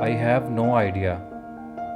I have no idea،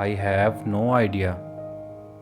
I have no idea،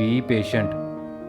Be patient،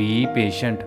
Be patient،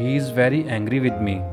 He is very angry with me،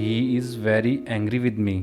He is very angry with me،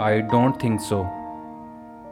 I don't think so،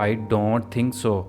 I don't think so،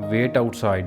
Wait outside،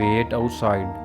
Wait outside،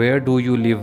Where do you live،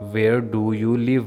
Where do you live،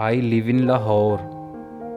I live in Lahore،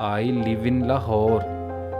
I live in Lahore،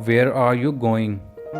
Where are you going،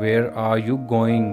Where are you going،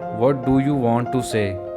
What do you want to say،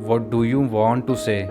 What do you want to say،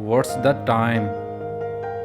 What's the time،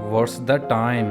What's the time،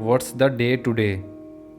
What's the day today،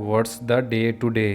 What's the day today،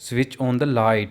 Switch on the light،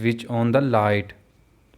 Switch on the light،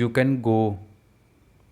You can go،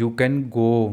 You can go،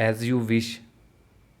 As you wish،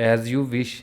As you wish،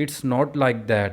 It's not like that،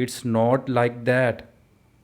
It's not like that،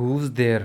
Who's there،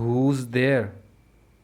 Who's there،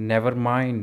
Never mind،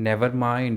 Never mind،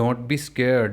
Don't be scared،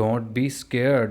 Don't be scared،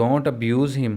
Don't abuse him،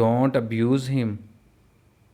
Don't abuse him،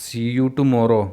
See you tomorrow،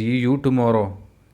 See you tomorrow،